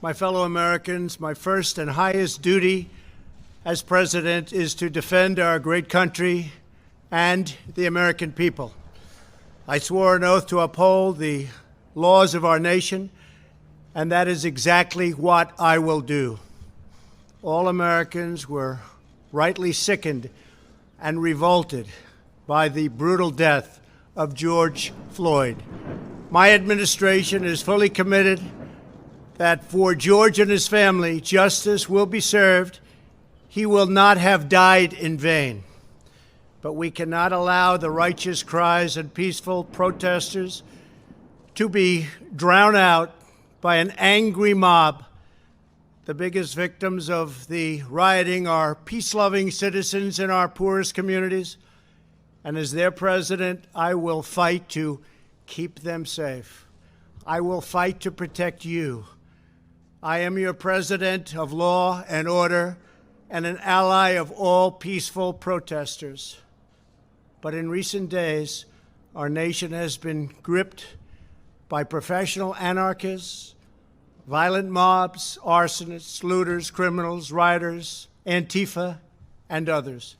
My fellow Americans, my first and highest duty as president is to defend our great country and the American people. I swore an oath to uphold the laws of our nation, and that is exactly what I will do. All Americans were rightly sickened and revolted by the brutal death of George Floyd. My administration is fully committed that for George and his family, justice will be served. He will not have died in vain. But we cannot allow the righteous cries and peaceful protesters to be drowned out by an angry mob. The biggest victims of the rioting are peace-loving citizens in our poorest communities. And as their president, I will fight to keep them safe. I will fight to protect you. I am your president of law and order and an ally of all peaceful protesters. But in recent days, our nation has been gripped by professional anarchists, violent mobs, arsonists, looters, criminals, rioters, Antifa, and others.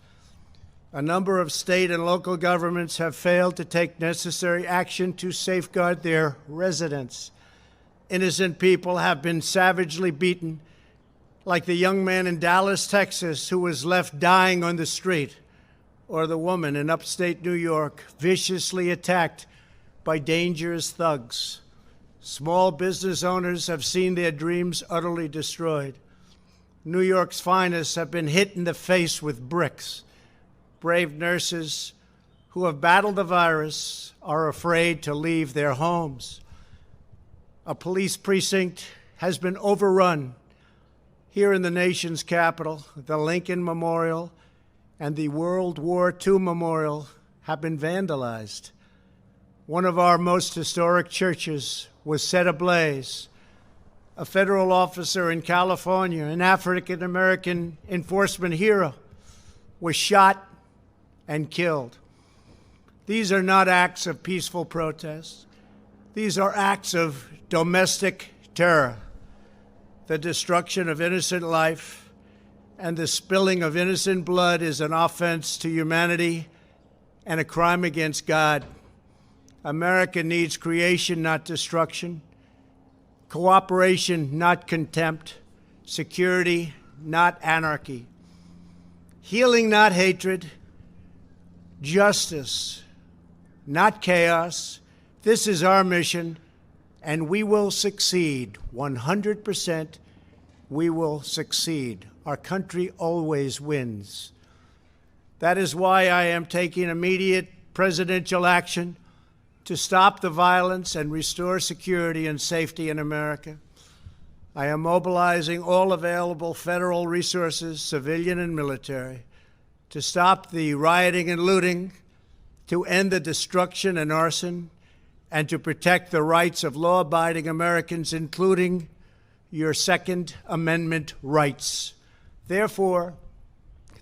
A number of state and local governments have failed to take necessary action to safeguard their residents. Innocent people have been savagely beaten, like the young man in Dallas, Texas, who was left dying on the street, or the woman in upstate New York viciously attacked by dangerous thugs. Small business owners have seen their dreams utterly destroyed. New York's finest have been hit in the face with bricks. Brave nurses who have battled the virus are afraid to leave their homes. A police precinct has been overrun. Here in the nation's capital, the Lincoln Memorial and the World War II Memorial have been vandalized. One of our most historic churches was set ablaze. A federal officer in California, an African-American enforcement hero, was shot and killed. These are not acts of peaceful protest. These are acts of domestic terror. The destruction of innocent life and the spilling of innocent blood is an offense to humanity and a crime against God. America needs creation, not destruction. Cooperation, not contempt. Security, not anarchy. Healing, not hatred. Justice, not chaos. This is our mission, and we will succeed. 100%, we will succeed. Our country always wins. That is why I am taking immediate presidential action to stop the violence and restore security and safety in America. I am mobilizing all available federal resources, civilian and military, to stop the rioting and looting, to end the destruction and arson, and to protect the rights of law-abiding Americans, including your Second Amendment rights. Therefore,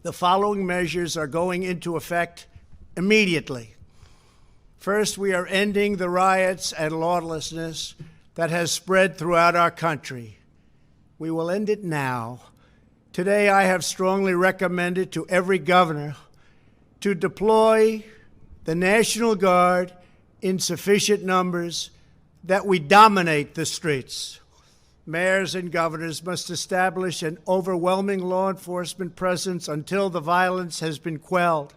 the following measures are going into effect immediately. First, we are ending the riots and lawlessness that has spread throughout our country. We will end it now. Today, I have strongly recommended to every governor to deploy the National Guard in sufficient numbers that we dominate the streets. Mayors and governors must establish an overwhelming law enforcement presence until the violence has been quelled.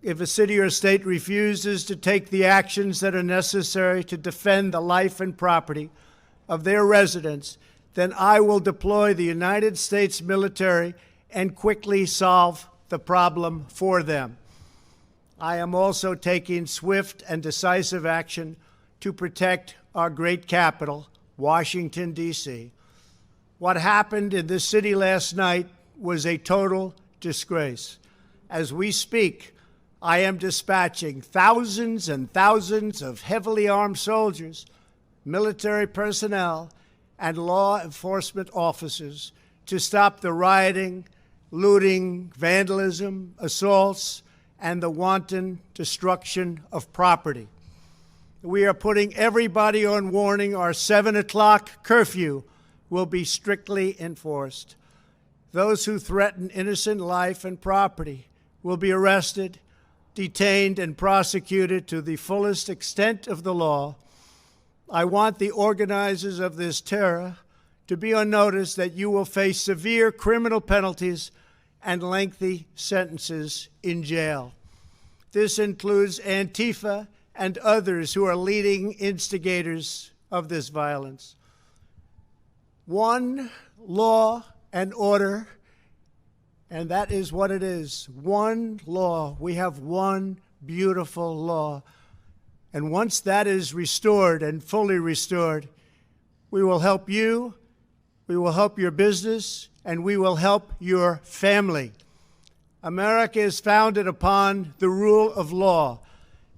If a city or state refuses to take the actions that are necessary to defend the life and property of their residents, then I will deploy the United States military and quickly solve the problem for them. I am also taking swift and decisive action to protect our great capital, Washington, D.C. What happened in this city last night was a total disgrace. As we speak, I am dispatching thousands and thousands of heavily armed soldiers, military personnel, and law enforcement officers to stop the rioting, looting, vandalism, assaults, and the wanton destruction of property. We are putting everybody on warning. Our 7 o'clock curfew will be strictly enforced. Those who threaten innocent life and property will be arrested, detained, and prosecuted to the fullest extent of the law. I want the organizers of this terror to be on notice that you will face severe criminal penalties and lengthy sentences in jail. This includes Antifa and others who are leading instigators of this violence. One law and order, and that is what it is. One law. We have one beautiful law. And once that is restored and fully restored, we will help you, we will help your business, and we will help your family. America is founded upon the rule of law.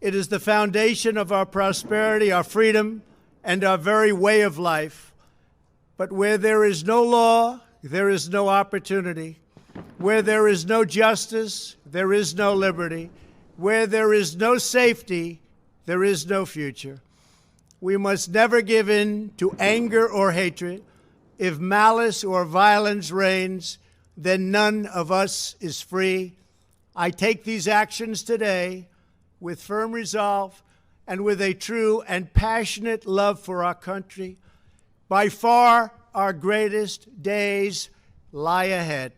It is the foundation of our prosperity, our freedom, and our very way of life. But where there is no law, there is no opportunity. Where there is no justice, there is no liberty. Where there is no safety, there is no future. We must never give in to anger or hatred. If malice or violence reigns, then none of us is free. I take these actions today with firm resolve and with a true and passionate love for our country. By far, our greatest days lie ahead.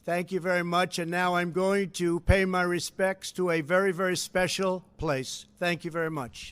Thank you very much, and now I'm going to pay my respects to a very, very special place. Thank you very much.